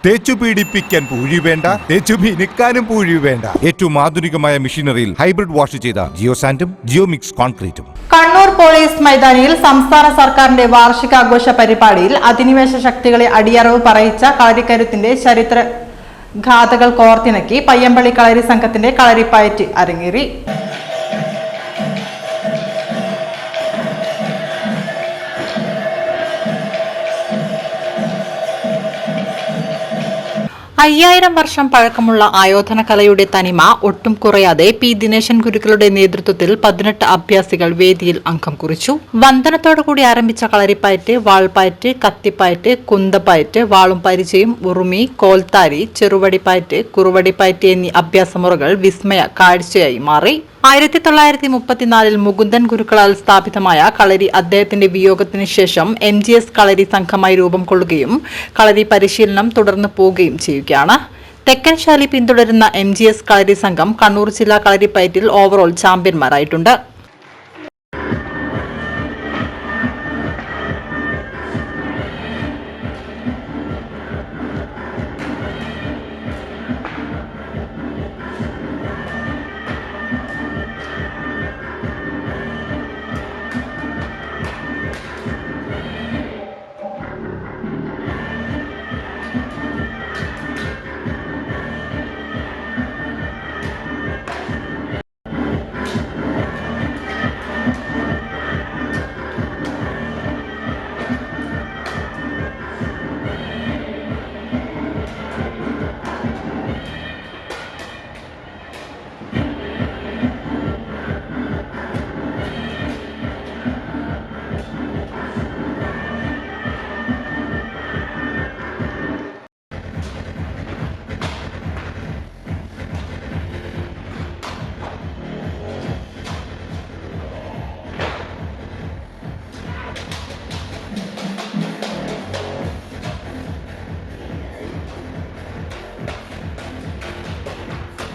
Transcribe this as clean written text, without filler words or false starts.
തേച്ചു പീഡിപ്പിക്കാൻ പൂഴി വേണ്ട, തേച്ചു മിനുക്കാനും പൂഴി വേണ്ട. ഏറ്റവും ആധുനികമായ മെഷീനറിയിൽ ഹൈബ്രിഡ് വാഷ് ചെയ്ത ജിയോ സാൻഡും ജിയോ മിക്സ് കോൺക്രീറ്റും. കണ്ണൂർ പോലീസ് മൈതാനിയിൽ സംസ്ഥാന സർക്കാരിന്റെ വാർഷികാഘോഷ പരിപാടിയിൽ അധിനിവേശ ശക്തികളെ അടിയറവ് പറയിച്ച കളരിക്കരുത്തിന്റെ ചരിത്ര ഗാഥകൾ കോർത്തിണക്കി പയ്യമ്പള്ളി കളരി സംഘത്തിന്റെ കളരിപ്പയറ്റ് അരങ്ങേറി. അയ്യായിരം വർഷം പഴക്കമുള്ള ആയോധന കലയുടെ തനിമ ഒട്ടും കുറയാതെ പി ദിനേശൻ ഗുരുക്കളുടെ നേതൃത്വത്തിൽ 18 അഭ്യാസികൾ വേദിയിൽ അംഗം കുറിച്ചു. വന്ദനത്തോടുകൂടി ആരംഭിച്ച കളരിപ്പയറ്റ്, വാൾപ്പയറ്റ്, കത്തിപ്പയറ്റ്, കുന്തപ്പയറ്റ്, വാളും പരിചയം, ഉറുമി, കോൽത്താരി, ചെറുവടിപ്പയറ്റ്, കുറുവടിപ്പയറ്റ് എന്നീ അഭ്യാസമുറകൾ വിസ്മയ കാഴ്ചയായി മാറി. 1934 മുകുന്ദൻ ഗുരുക്കളാൽ സ്ഥാപിതമായ കളരി അദ്ദേഹത്തിന്റെ വിയോഗത്തിന് ശേഷം MGS കളരി സംഘമായി രൂപം കൊള്ളുകയും കളരി പരിശീലനം തുടർന്നു പോവുകയും ചെയ്യുകയാണ്. തെക്കൻ ശൈലി പിന്തുടരുന്ന MGS കളരി സംഘം കണ്ണൂർ ജില്ലാ കളരിപ്പയറ്റിൽ ഓവറോൾ ചാമ്പ്യന്മാരായിട്ടുണ്ട്.